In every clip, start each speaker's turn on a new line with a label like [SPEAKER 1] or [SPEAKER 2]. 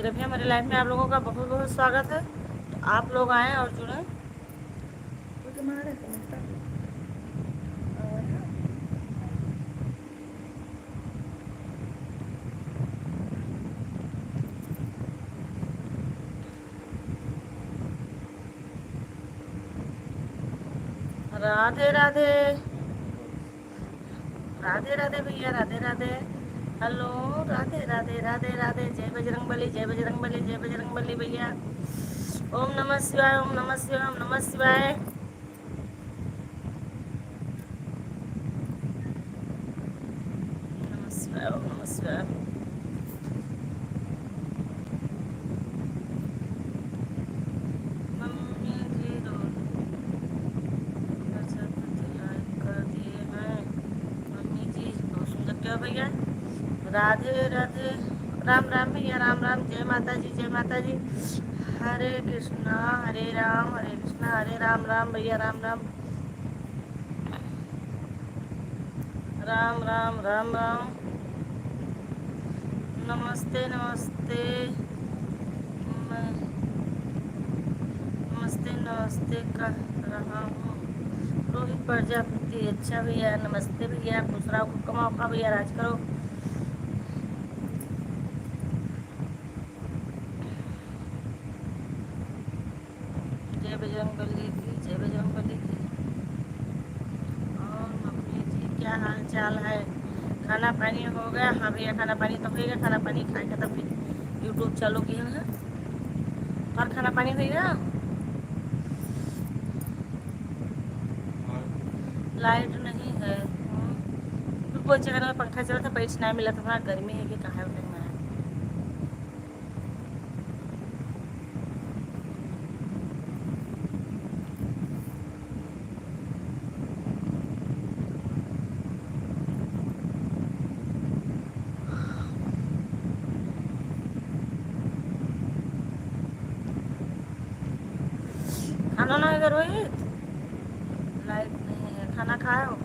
[SPEAKER 1] राधे भैया, मेरे लाइफ में आप लोगों का बहुत बहुत स्वागत है। तो आप लोग आएँ और जुड़ें। राधे राधे। राधे राधे भैया, राधे राधे। हेलो। राधे राधे राधे राधे। जय बजरंग बली, जय बजरंग बली, जय बजरंग बली भैया। ओम नमः शिवाय, ओम नमः शिवाय, ओम नमः शिवाय। नमः शिवाय, ओम नमः शिवाय। मम्मी जी रोल लाइक कर दिए हैं। मम्मी जी बहुत सुंदर। क्या भैया? राधे राधे। राम राम भैया, राम राम। जय माता जी, जय माता जी। हरे कृष्णा हरे राम, हरे कृष्णा हरे राम, राम भैया राम राम। राम राम राम राम। नमस्ते नमस्ते। मैं नमस्ते नमस्ते कह रहा हूँ। रोहित प्रजापति। अच्छा भैया, नमस्ते भैया। खुश रहो, खूब कमाओ का भैया, राज करो। जय बजरंग बली की, जय बजरंग बली की। और मम्मी जी क्या हाल चाल है? खाना पानी हो गया? हाँ भैया, खाना पानी तो हो गया। खाना पानी खाएगा तब फिर यूट्यूब चालू किया है। और खाना पानी हो गया? लाइट नहीं है। कोई जगह में पंखा चला था, बैठ नहीं मिला था। गर्मी है कि कहाँ है। खाना ना है रोहित? लाइट नहीं है। खाना खाओ।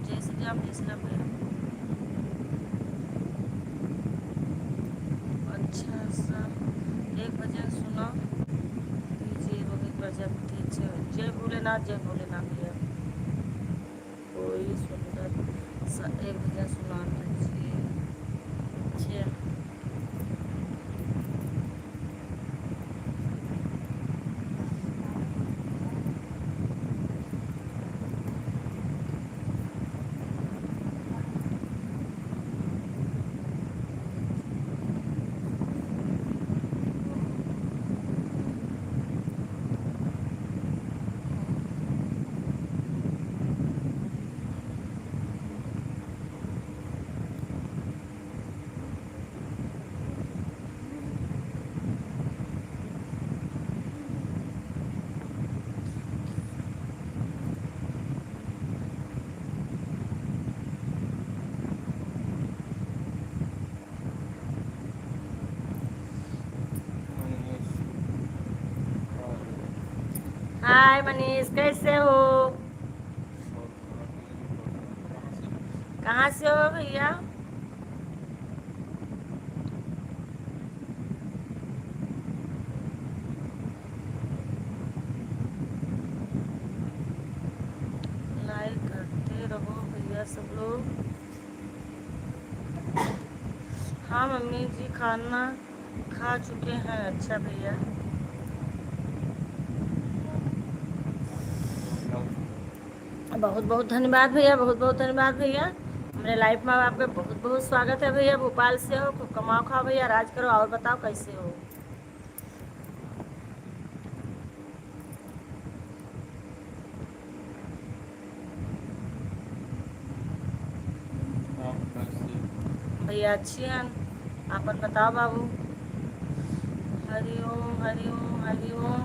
[SPEAKER 1] जय श्री राम, जय श्री राम भैया। अच्छा सा एक भजन सुना दीजिए रोहित प्रजापति। अच्छा, जय भोलेनाथ, जय भोलेनाथ भैया। कोई सुंदर सा एक भजन सुना दीजिए। अच्छा। हाय मनीष, कैसे हो? कहाँ से हो भैया? लाइक करते रहो भैया सब लोग। हाँ मम्मी जी खाना खा चुके हैं। अच्छा भैया। बहुत बहुत धन्यवाद भैया, बहुत बहुत धन्यवाद भैया। मेरे लाइफ में आपका बहुत बहुत स्वागत है भैया। भोपाल से हो, खूब कमाओ खाओ भैया, राज करो। और बताओ कैसे हो? भैया अच्छी हैं। आपन बताओ बाबू। हरिओम हरिओम हरिओम।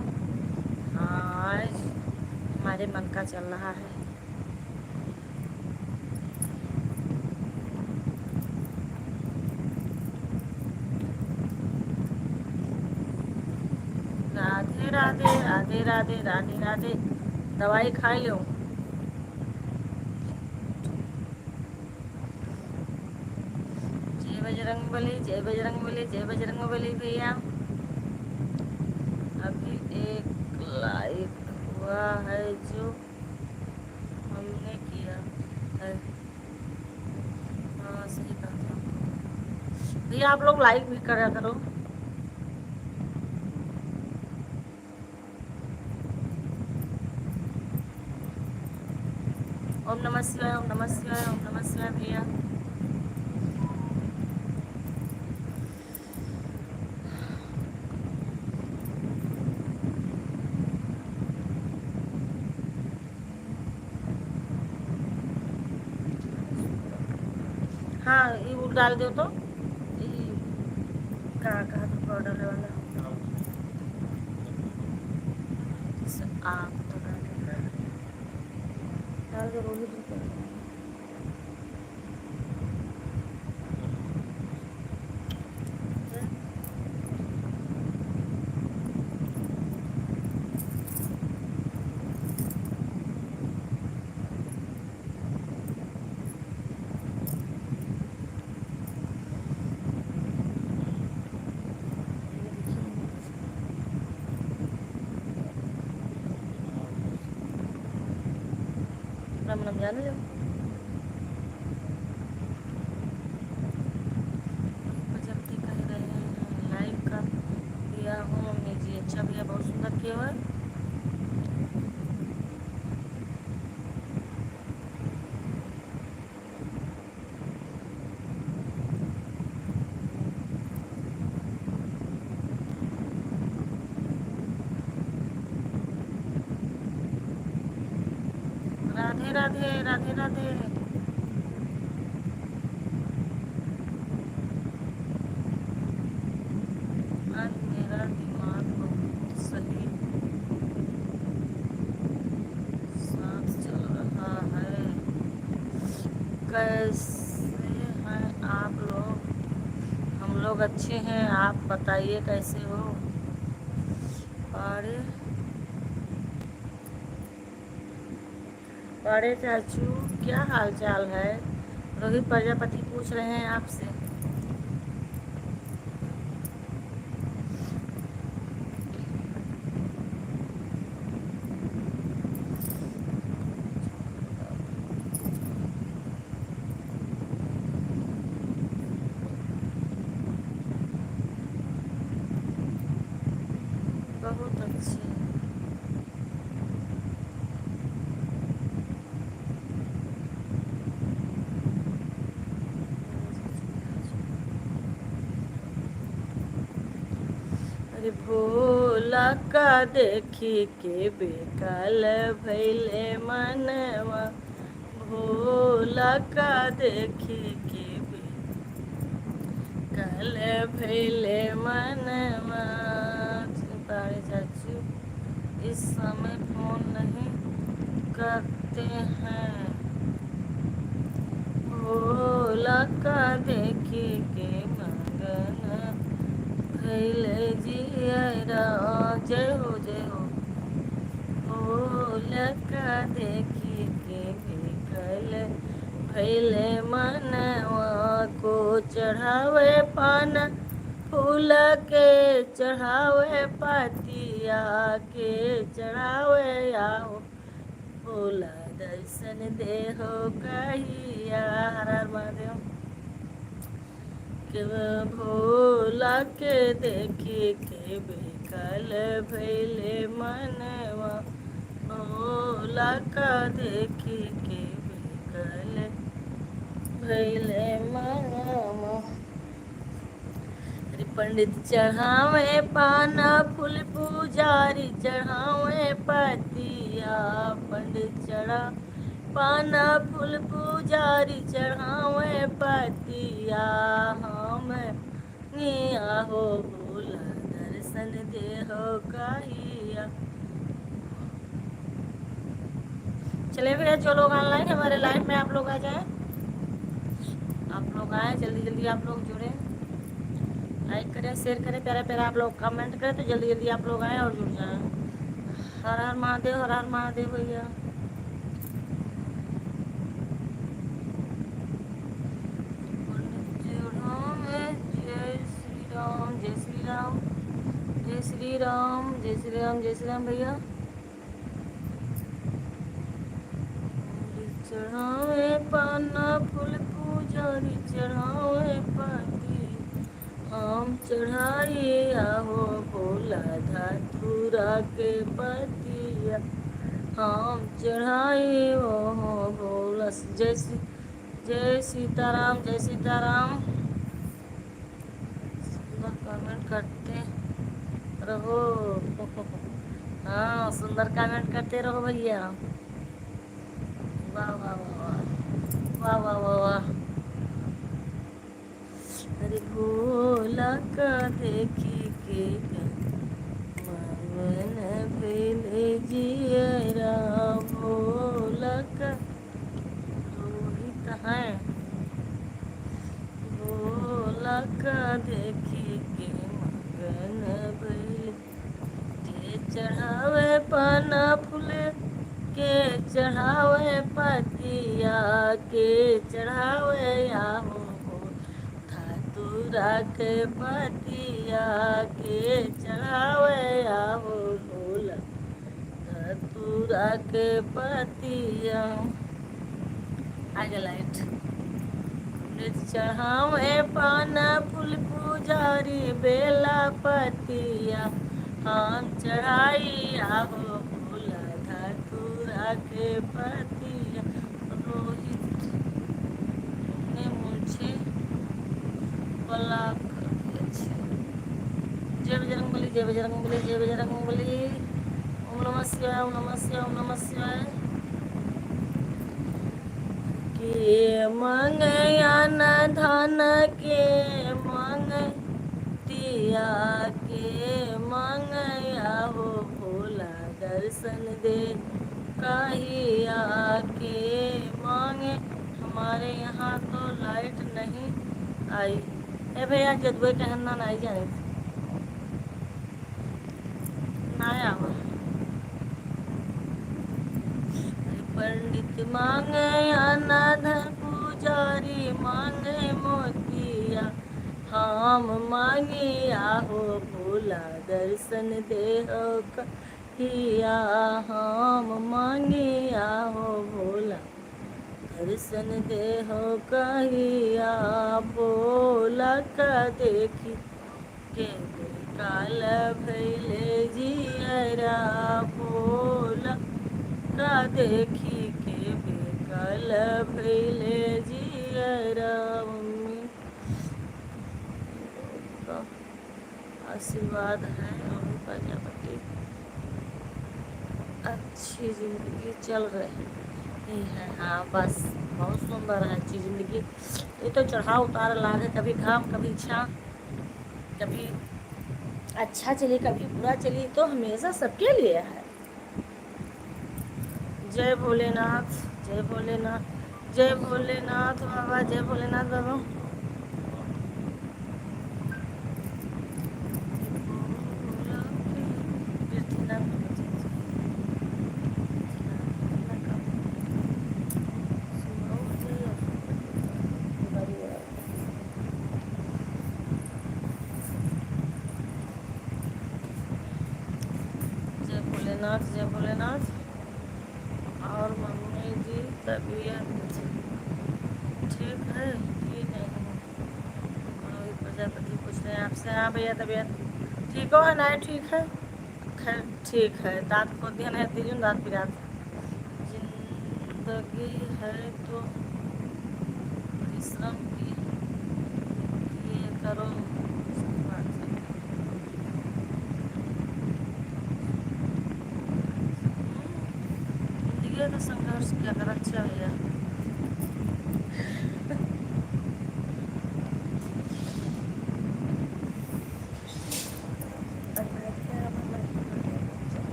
[SPEAKER 1] हाँ, आज हमारे मन का चल रहा है। राधे राधे राधे राधे राधे राधे। दवाई खा लो। जय बजरंग बजरंगबली, जय बजरंगबली, जय बजरंगबली भैया। अभी एक लाइक हुआ है जो हमने किया है। हाँ सही कहा था भैया, आप लोग लाइक भी करा करो। ओम नमः शिवाय, ओम नमः शिवाय, ओम नमः शिवाय भैया। हाँ ये वो डाल दो तो ये कहाँ कहाँ तो पाउडर वाला आप तो डाल दो रोहित को। राम नाम जाने दो। जल्दी कह रहे हैं लाइक कर दिया हूँ मम्मी जी। अच्छा भैया, बहुत सुंदर किया हुआ है। राधे राधे, राधे राधे। आज मेरा दिमाग बहुत सही साथ चल रहा है। कैसे हैं आप लोग? हम लोग अच्छे हैं, आप बताइए कैसे हो? पाड़े पाड़े चाचू, क्या हाल चाल है? रोहित प्रजापति पूछ रहे हैं आपसे। बहुत अच्छे। अरे भोला का देखी के बेकाल भैले मनवा, भोला का देखी के बेकाल भैले मनवा। पाड़े चाचू इस समय फोन नहीं करते हैं। भोला का देखी के मंगन भैले जिया। जय हो जय हो। भोला का देखी के बिकल भैले मनवा को चढ़ावे पान फूल के चढ़ावे पतिया के चढ़ावे आओ। भोला दर्शन दे हो कहिया। हर हर महादेव। के भोला के देखी के बेकल भैले मनवा, भोला का देखी के बेकल भैले मनवा। पंडित चढ़ावे पाना फूल पुजारी चढ़ावे पतिया। पंडित चढ़ा पाना फूल पुजारी चढ़ावे पतिया। हम निया हो भोला दर्शन दे हो कहिया। चले भैया, जो लोग ऑनलाइन हमारे लाइव में आप लोग आ जाएं, आप लोग आए जल्दी जल्दी, आप लोग जुड़े, लाइक करें, शेयर करें, प्यारा प्यारा आप लोग कमेंट करें, तो जल्दी जल्दी आप लोग आए और जुड़ जाएं। हर हर महादेव, हर हर महादेव भैया। राम, जय श्री राम, जय श्री राम, जय श्री राम भैया। चढ़ावे पाना फूल पूजारी चढ़ावे पाती, आम चढ़ाई आहो भोला धतूरा के पतिया, आम चढ़ाई ओहो भोला। जय सीताराम, जय सीताराम। सुंदर कमेंट करते रहो। हाँ, सुंदर कमेंट करते रहो भैया। वाह वाह वाह वाह वाह वाह वाह। अरे भोला का देखी के मन भेले जियरा, भोला का रोहित है, भोला का देखी के मगन भेले, के चढ़ावे पाना फूल के चढ़ावे पतिया, के चढ़ावे आहो धतूरा के पतिया, के चढ़ावे आहो भोला धतूरा के पतिया। आगे लाइट। चढ़ावे पाना फूल पूजारी बेला पतिया, हम चढ़ाई आहो भोला धतूरा के पतिया। रोहित ने मुझे ब्लॉक कर दिया। जय बजरंगबली, जय बजरंगबली, जय बजरंगबली। ओम नमः शिवाय, ओम नमः शिवाय, ओम नमः शिवाय। के मंगया न धन के मंगतिया, के मंगया हो भोला दर्शन दे कहिया, के मांगे। हमारे यहाँ तो लाइट नहीं आई। ए भैया जदुए कहना नहीं जाने ना आवा। पंडित मांगे अनाधर पुजारी मांगे मोतिया, हम मांगे आहो भोला दर्शन देहो कहिया, हम मांगे आहो भोला दर्शन देहो कहिया। भोला का देखी के काल भैले जियरा, भोला का देखी के बेकल भैले जियरा। मम्मी का आशीर्वाद है और प्रजापति अच्छी जिंदगी चल रही है। हाँ बस बहुत सुंदर है अच्छी जिंदगी। ये तो चढ़ाव उतार लागे, कभी घाम कभी छाँ, कभी अच्छा चली कभी बुरा चली, तो हमेशा सबके लिए है। जय भोलेनाथ, जय भोलेनाथ, जय भोलेनाथ बाबा, जय भोलेनाथ बाबा। जय भोलेनाथ, जय भोलेनाथ। और मम्मी जी तबीयत ठीक है कि नहीं? रोहित प्रजापति पूछ रहे हैं आपसे। हाँ भैया तबीयत ठीक हो है ना? ठीक है, खैर ठीक है। दांत को ध्यान है तीजन दांत पिरात। जिंदगी है तो परिश्रम की ये करो, जिंदगी तो संघर्ष क्या कर। अच्छा भैया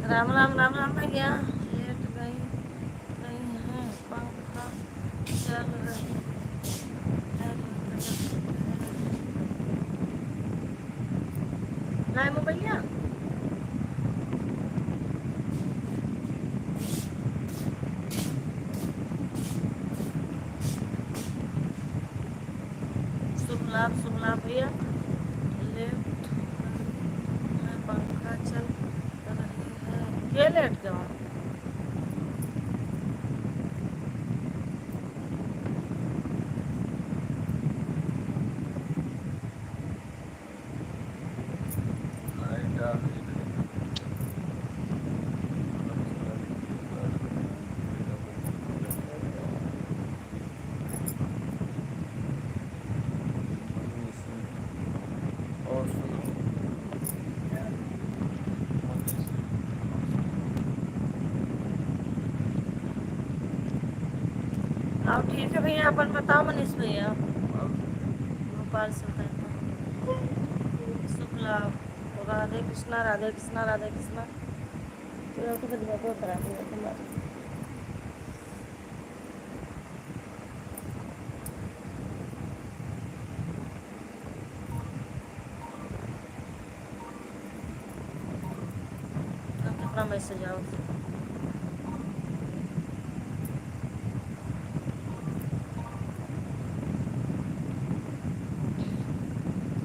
[SPEAKER 1] राम राम राम राम भैया। लेट गई नहीं है, पंखा चल रही है। राम भैया शुभ लाभ भैया। लेट है, पंखा चल रही है। ये लेट क्यों? अब ठीक है भैया, अपन बताओ मनीष भैया। गोपाल से शुभ लाभ। राधे कृष्णा राधे कृष्णा राधे कृष्णा। अपना मैसेज आओ।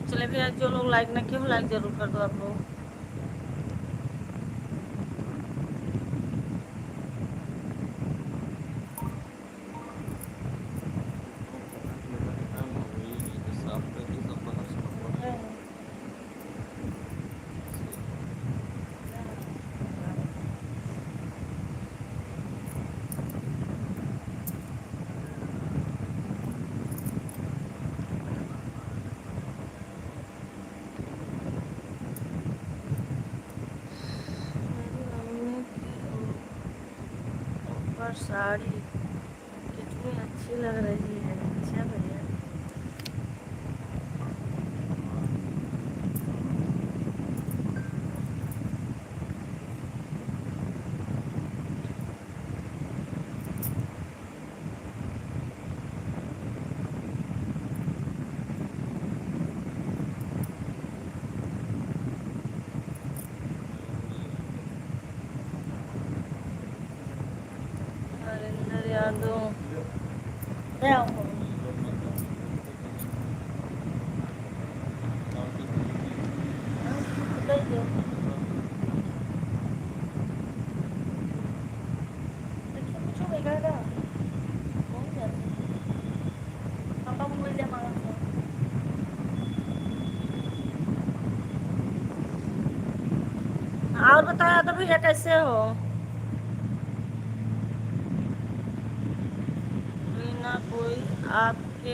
[SPEAKER 1] चले भैया, जो लोग लाइक ना किए हो लाइक जरूर कर दो आप लोग। और साड़ी कितनी अच्छी लग रही है। अच्छा भैया, हरिंदर यादव क्या हो? बताइए। देखिए कुछ होगा ना, कौन जाते पापा मोबाइल ले मांगा था। और बताया तो भैया कैसे हो? बिना कोई आपके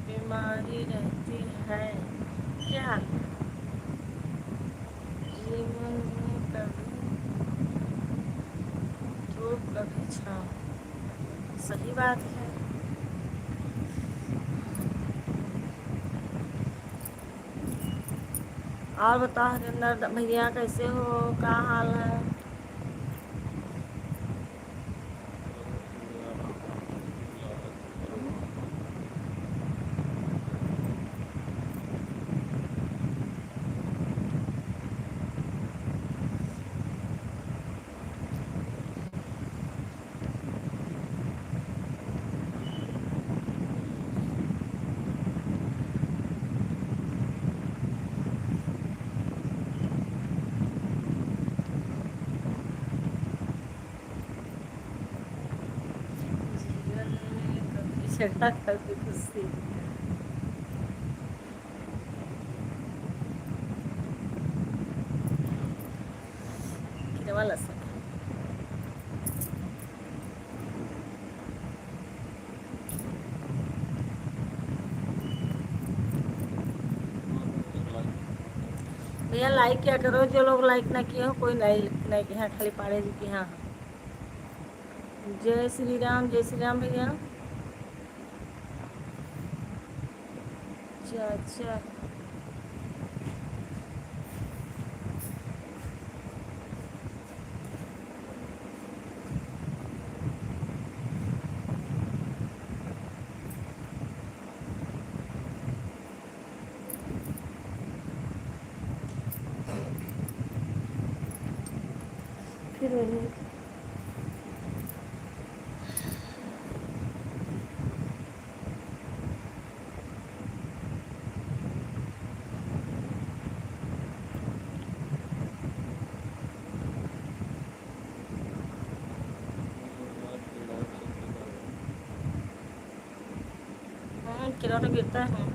[SPEAKER 1] बीमारी रहती है क्या जीवन में? कभी धूप कभी छाँव। सही बात है। और बताओ हरिंदर भैया कैसे हो, क्या हाल है? जीवन में कभी झगड़ा कभी खुशी। किने वाला सब भैया लाइक क्या करो, जो लोग लाइक ना किए हो कोई लाइक नहीं किया है, खाली पाड़े जी की। हाँ जय श्री राम भैया। चाचा फिर वही। किलो तो गिरता है।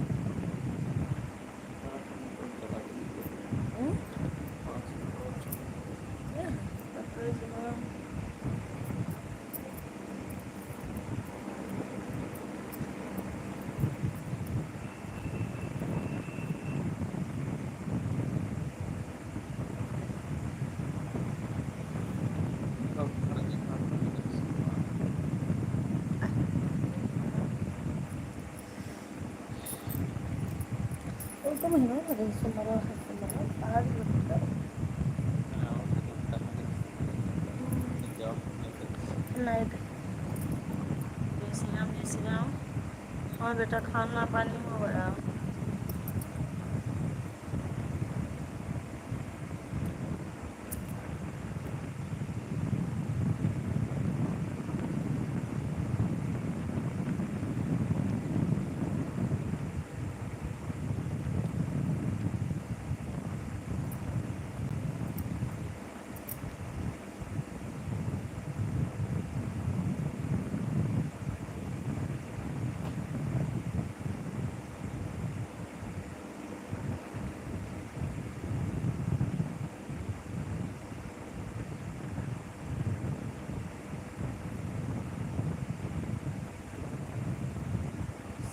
[SPEAKER 1] तो महीना लगे सुमरा आज नहीं। जय श्री राम। और बेटा खाना पानी हो गया?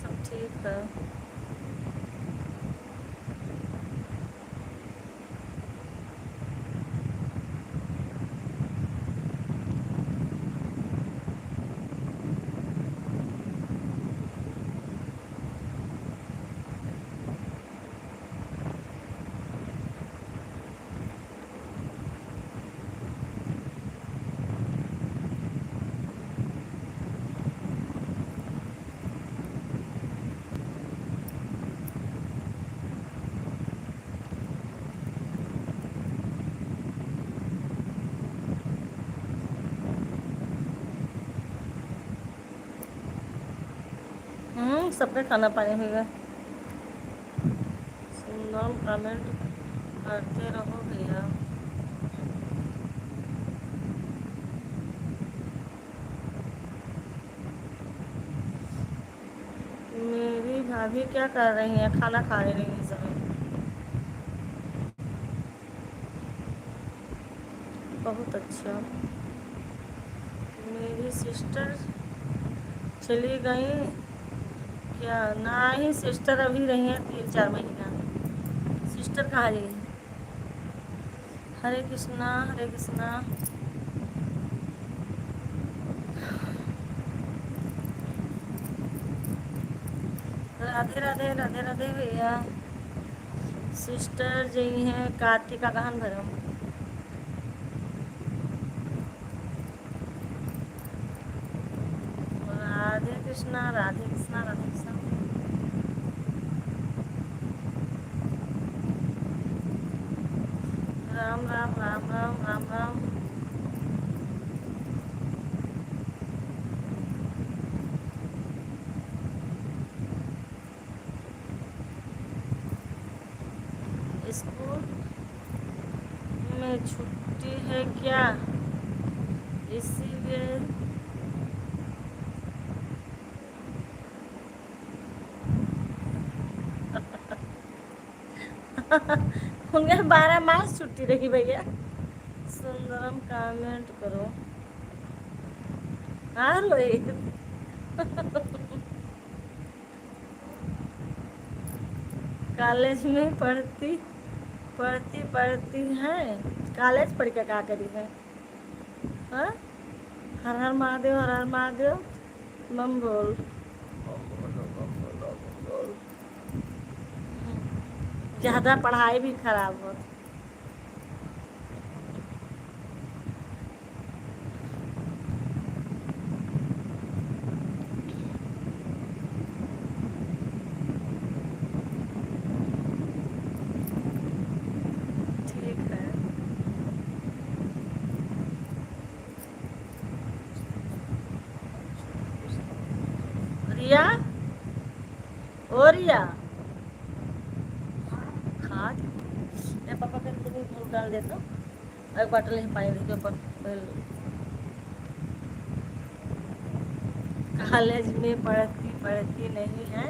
[SPEAKER 1] सब ठीक है। सबका खाना पानी होगा। सुंदर कमेंट करते रहो भैया। मेरी भाभी क्या कर रही है? खाना खा रही है सभी। बहुत अच्छा। मेरी सिस्टर चली गई क्या? ना ही सिस्टर अभी रही है 3-4 महीना। सिस्टर कहाँ गई? हरे कृष्णा हरे कृष्णा। राधे राधे राधे राधे भैया। सिस्टर जी हैं कार्तिका गहन भरम। राधे कृष्णा राधे कृष्णा राधे कृष्णा। राम राम राम राम राम राम। स्कूल में छुट्टी है क्या? इसीलिए उनके 12 मास छुट्टी रही भैया। सुंदरम कमेंट करो। हाँ रोहित। कॉलेज में पढ़ती हैं। कॉलेज पढ़ के क्या करी है? हाँ? हर हर महादेव हर हर महादेव। मम बोल। ज़्यादा पढ़ाई भी खराब हो। ठीक है। रिया ओ रिया खा ये पापा के दूध दूध डाल देता हूँ एक बाटल ही पानी के ऊपर कॉलेज में पढ़ती पढ़ती नहीं है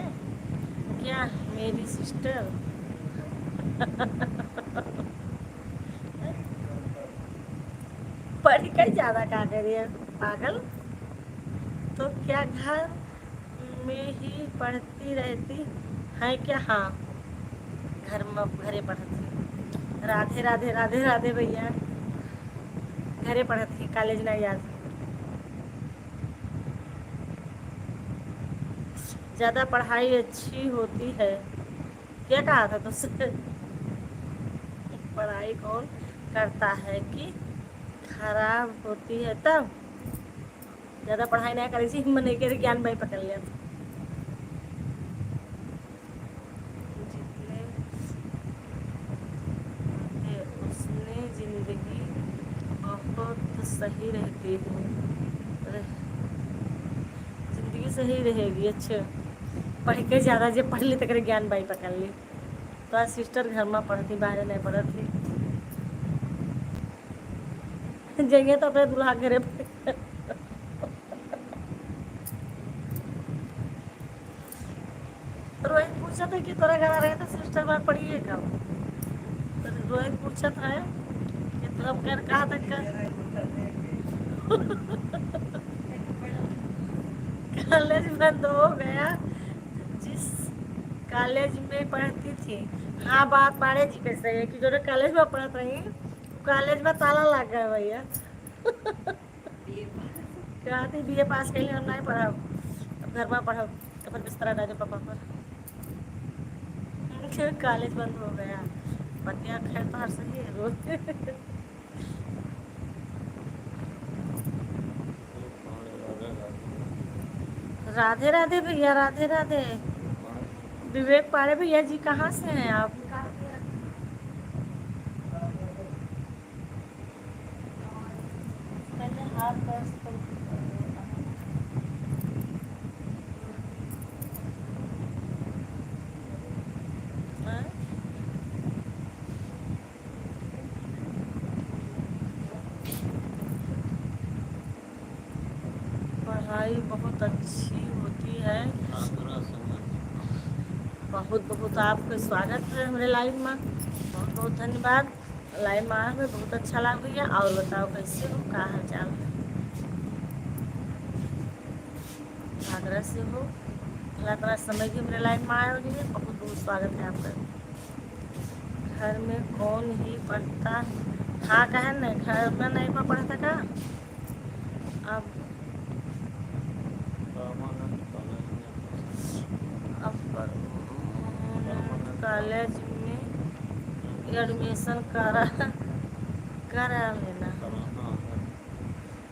[SPEAKER 1] क्या मेरी सिस्टर पढ़ कर ज्यादा क्या करिए पागल तो क्या घर में ही पढ़ती रहती है क्या हाँ घर में घरे पढ़ती राधे राधे राधे राधे भैया घरे पढ़ती कॉलेज नहीं याद ज़्यादा पढ़ाई अच्छी होती है क्या कहा था तुझसे पढ़ाई कौन करता है कि खराब होती है तब ज़्यादा पढ़ाई नहीं करी थी मैंने के ज्ञान भाई पकड़ लिया जितने उसने जिंदगी बहुत सही रहती है जिंदगी सही रहेगी अच्छा पढ़ के ज़्यादा जो पढ़ ली तक ज्ञान भाई पकड़ ली तो आज सिस्टर घर में पढ़ती बाहर नहीं पढ़ती जाइए तो अपने दूल्हा घरे रोहित पूछा था कि तोरा घर रहे तो सिस्टर बार पढ़िए कब तो रोहित पूछा था कि तू अब कर कहा तक कर कॉलेज बंद हो गया जिस कॉलेज में पढ़ती थी हाँ बात बाड़े जी कैसे है कि जो कॉलेज में पढ़त रही कॉलेज में ताला लग गया भैया क्या थी बीए पास कर हम नहीं पढ़ा अब घर में पढ़ो तो फिर बिस्तरा डाले पापा पर कॉलेज बंद हो गया बतिया खैर तो हर सही है रोज राधे राधे भैया राधे राधे विवेक पाड़े भैया जी कहाँ से हैं आप पहले हाथ बस पढ़ाई बहुत अच्छी होती है बहुत बहुत आपका स्वागत है हमारे लाइव में बहुत बहुत धन्यवाद लाइव में आए हुए बहुत अच्छा लगा भैया और बताओ कैसे हो क्या हाल चाल आगरा से हो अल्लाह ताला समय की मेरे लाइव में आए हो जी बहुत बहुत स्वागत है आपका घर में कौन ही पढ़ता हाँ कहे नहीं घर में नहीं पढ़ता का अब कॉलेज में एडमिशन करा लेना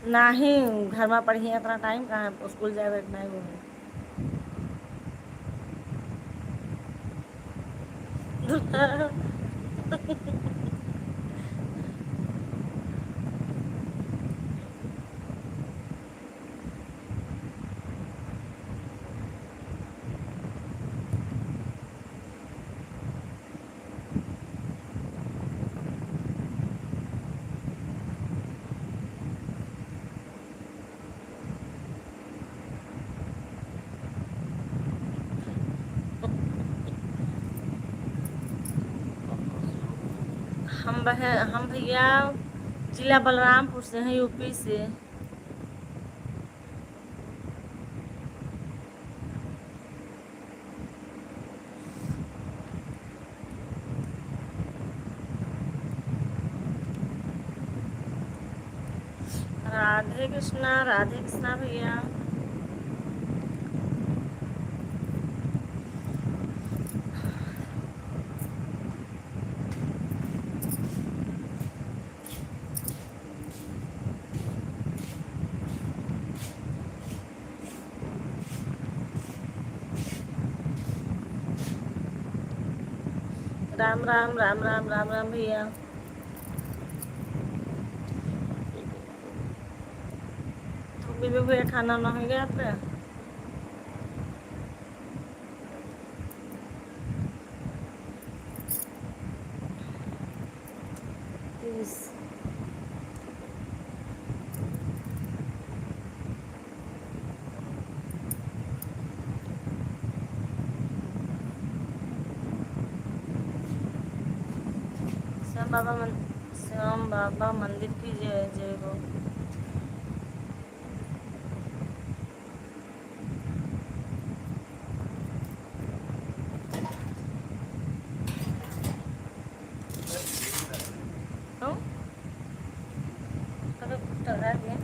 [SPEAKER 1] नहीं घर में पढ़िए इतना टाइम कहाँ स्कूल जाए बैठना है वो हम भैया जिला बलरामपुर से हैं यूपी से राधे कृष्णा भैया राम राम राम राम राम राम भैया तो भी भैया खाना ना हो गया आपका श्याम बाबा मंदिर की जय जय हो। क्यों? कभी टकरा गया?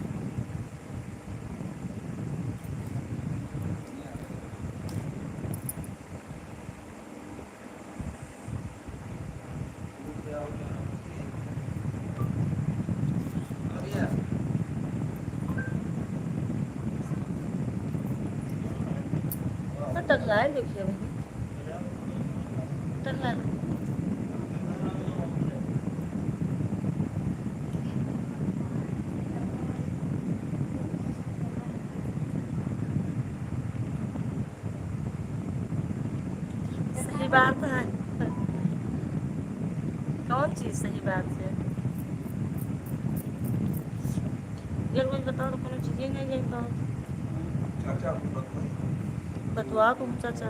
[SPEAKER 1] टकला है, देखिए भाई टकला। सही बात है। कौन चीज सही बात है? एक बार बताओ तो कोनो चीज नहीं जाई तो बतवा तुम चाचा।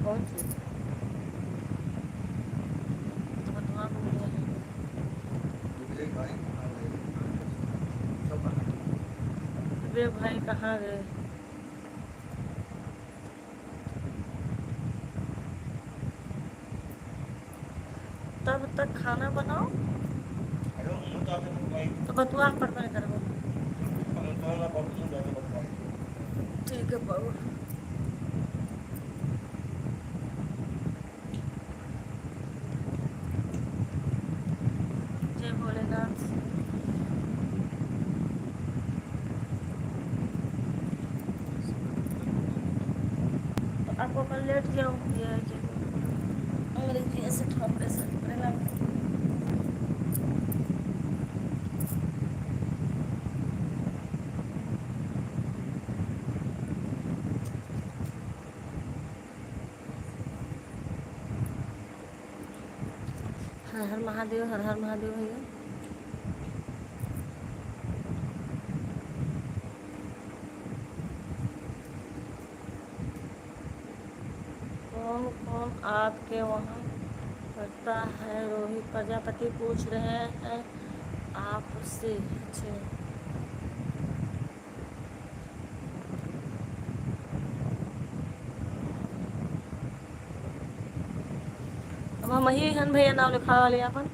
[SPEAKER 1] कौन चीज तो बतवा तुम। वे भाई कहाँ गए? तब तक खाना बनाओ तो बतवा पड़ता है करो। ठीक है बाबू। जय भोलेनाथ। तो आपको कल लेट जाओ ये है कि अंग्रेजी ऐसे ठोकरे से पड़ेगा। हर हर महादेव, हर हर महादेव भैया। कौन कौन आपके वहाँ पढ़ता है? रोहित प्रजापति पूछ रहे हैं आपसे। अच्छे अब हम ही हन भैया नाम लिखा वाले अपन।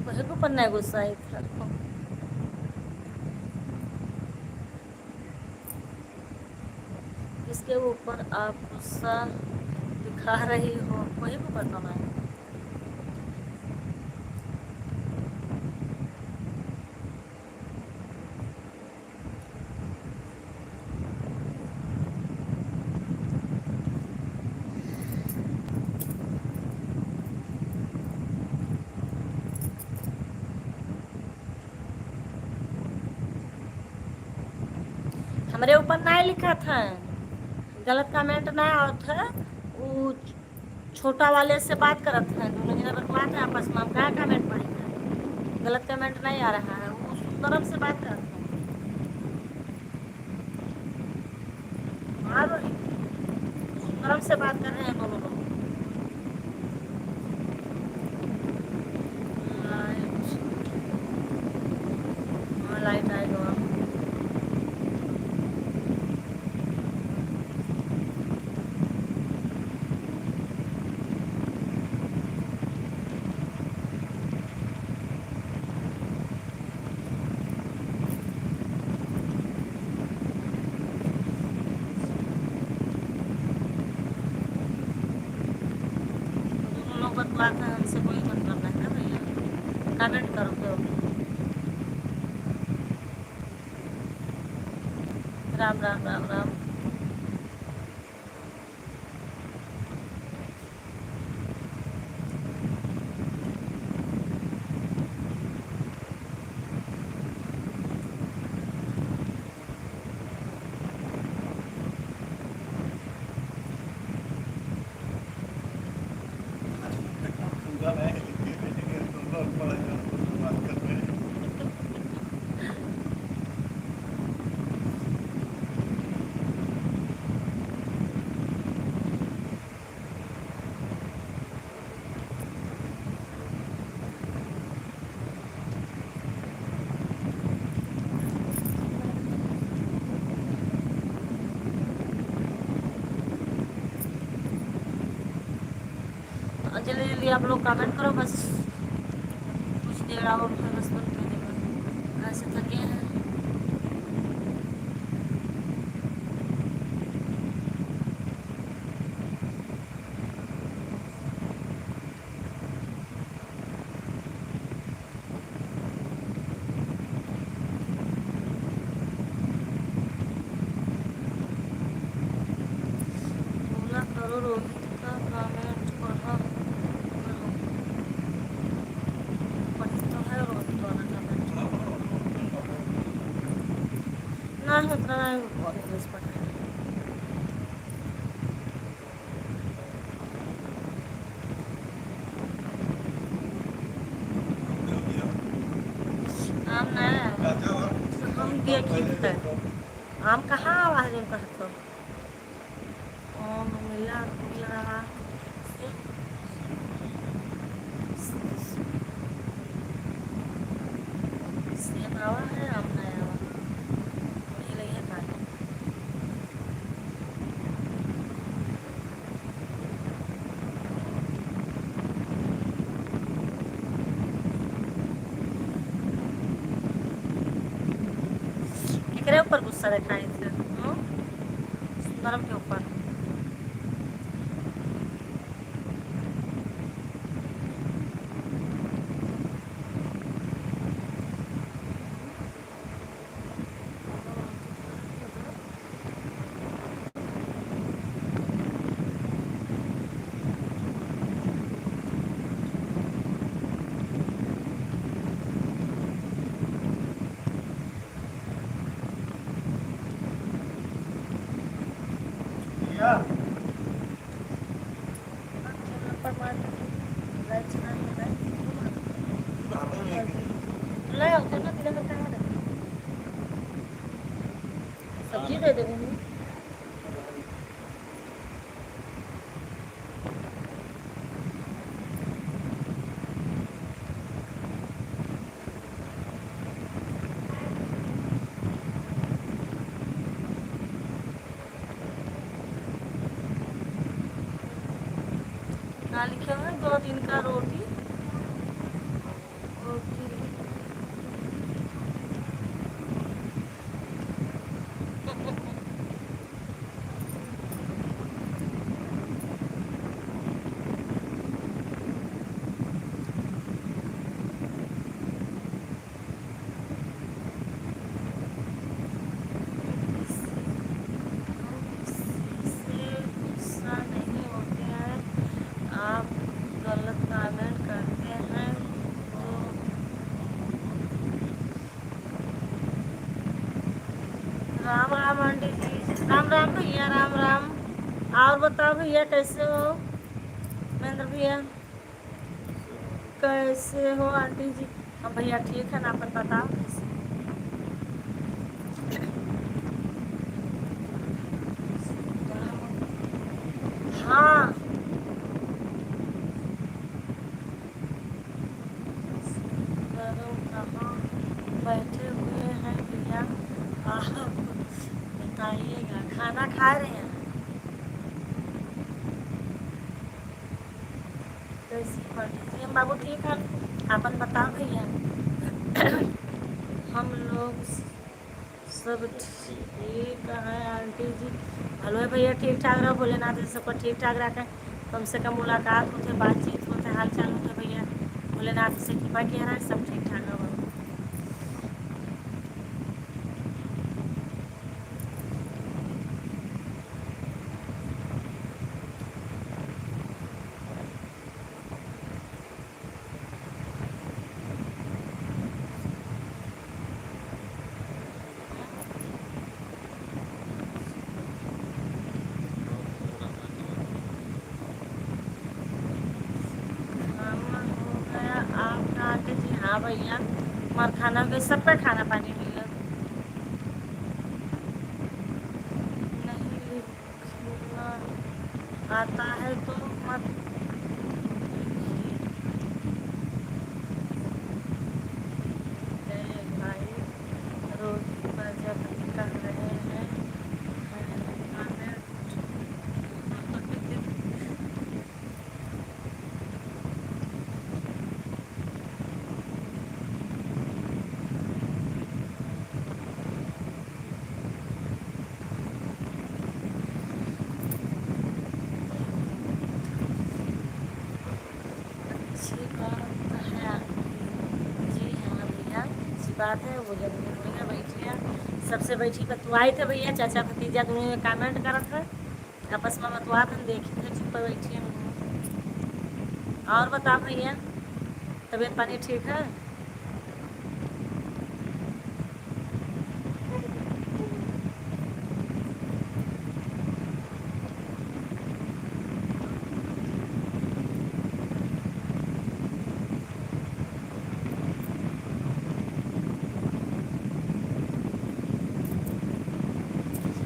[SPEAKER 1] वही को पन्ना गुस्सा है था। इसके ऊपर आप गुस्सा दिखा रही हो वही को पढ़ना है। हमारे ऊपर नहीं लिखा था, गलत कमेंट नहीं आया था। वो छोटा वाले से बात करत है, दोनों जना बतवाते हैं आपस में। हम क्या कमेंट पढ़ेंगे? गलत कमेंट नहीं आ रहा है, वो सुंदरम से बात करते हैं। हाँ रोहित, सुंदरम से बात कर रहे हैं दोनों लोग। लाइट आएगा। बतवाते हैं, हमसे कोई मतलब नहीं है भैया। कमेंट करो क्यों? राम राम राम राम। जल्दी जल्दी आप लोग कमेंट करो बस, कुछ देर और है बस बन के देखो, ऐसे थके हैं। बोला करो रोहित का कमेंट पढ़ा करो, पढ़ी तो है रोहित वाला कमेंट। नहीं उतना नहीं बहुत इंग्लिश पढ़ रहे हैं। आम नहीं आया। हम देखी है आम कहाँ आवाज में कहते हो। मिल रहा सेब आवा है आम नहीं आवा, वही रही है खाने। केकरे ऊपर गुस्सा दिखाई थे सुंदरम के ऊपर। सब्जी दे दे मम्मी। क्या लिखे हुए 2 दिन का रोटी रोटी। से गुस्सा नहीं होते हैं, आप गलत कमेंट करते हैं तो राम राम आंटी जी। राम राम भैया राम राम। और बताओ भैया कैसे हो। महेंद्र भैया कैसे हो आंटी जी। हम भैया ठीक है ना, अपन बताओ कैसे। हाँ करो कहाँ बैठे हुए हैं भैया, आप बताइएगा। खाना खा रहे हैं। कैसी पढ़ी बाबू ठीक है, अपन बताओ भैया। हम लोग सब ठीक है आंटी जी। हेलो है भैया, ठीक ठाक रहो, भोलेनाथ जी सबको ठीक ठाक रखें। कम से कम मुलाकात होते, बातचीत होते, हाल चाल होते भैया। भोलेनाथ जी से कृपा किया रहा है, सब ठीक ठाक रहो। हाँ भैया, हमार खाना के सब पे खाना पानी भैया। नहीं लिखना आता है तो मत लिखिए भाई। रोटी प्रजापति कर रहे हैं खाने। अच्छी बात है आपकी। जी हाँ भैया, अच्छी बात है। वो जब भैया बैठिए, सबसे बैठी बतुआई थे भैया, चाचा भतीजा दोनों में कमेंट करत है, आपस में बतुआ थे, देखी थे चुप बैठी है। और बता भैया, तबीयत पानी ठीक है?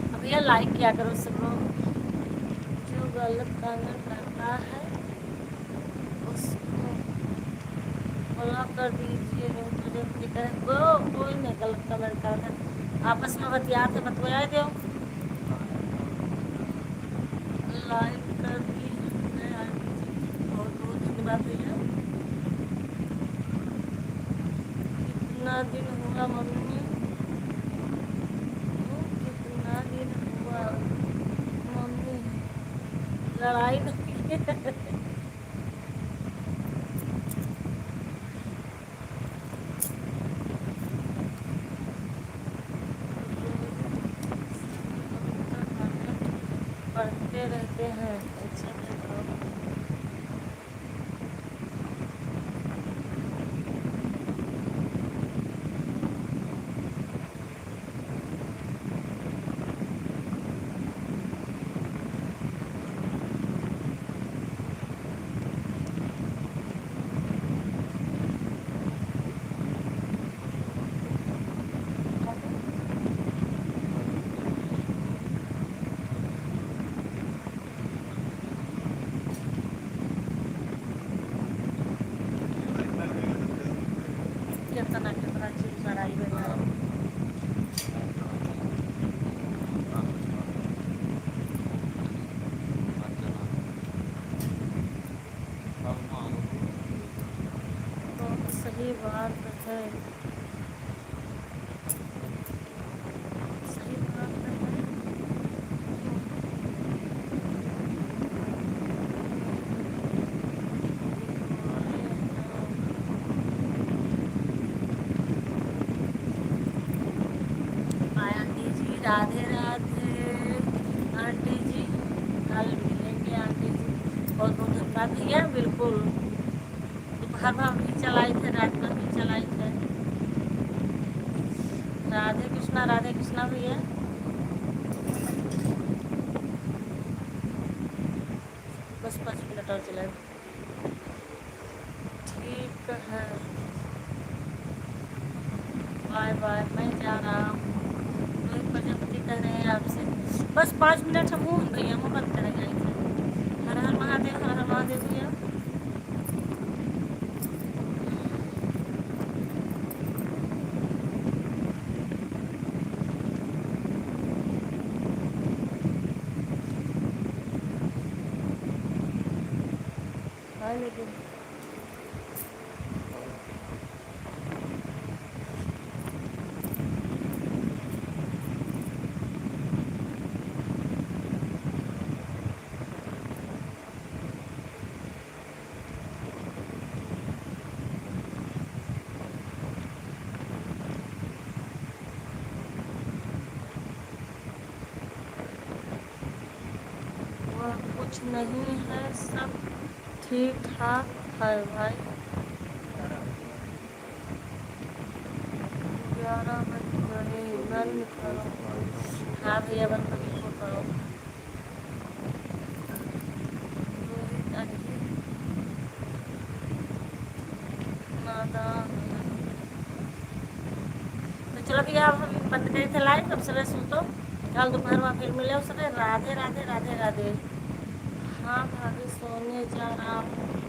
[SPEAKER 1] अब भैया लाइक क्या करो सब लोग, जो गलत कमेंट करता है उसको ब्लॉक कर दीजिए। वो कोई नहीं गलत कमेंट करता है, आपस में बतियाते बतवाए दो। लाइक कर दी बहुत बहुत धन्यवाद भैया। कितना दिन हुआ मम्मी, कितना दिन हुआ मम्मी लड़ाई नहीं पढ़ते रहते हैं। अच्छा कितना कितना चीज लड़ाई भैया। बहुत सही बात है, सही बात है। आंटी जी राधे राधे। आंटी जी कल मिलेंगे आंटी जी, बहुत बहुत धन्यवाद भैया। बिल्कुल दोपहर में भी चलाई थे, रात में भी चलाई थे। राधे कृष्णा भैया। बस 5 मिनट और चलाए, ठीक है। बाय बाय, मैं जा रहा हूँ। रोहित प्रजापति कह रहे हैं आपसे बस 5 मिनट हम हूँ भैया, हम बंद करें जाएंगे। हर हर महादेव, हर हर महादेव भैया। लेकिन वह कुछ नहीं है, सब ठीक ठाक है भाई। 11 बज गए, बंद करो। हाँ भैया बंद करो। नादान चलो भैया अब हम बंद करे थे लाइव, अब सरे सुतो, कल दोपहर में फिर मिले उसने। राधे राधे राधे राधे। हाँ भाभी सोने जा रहा हूँ।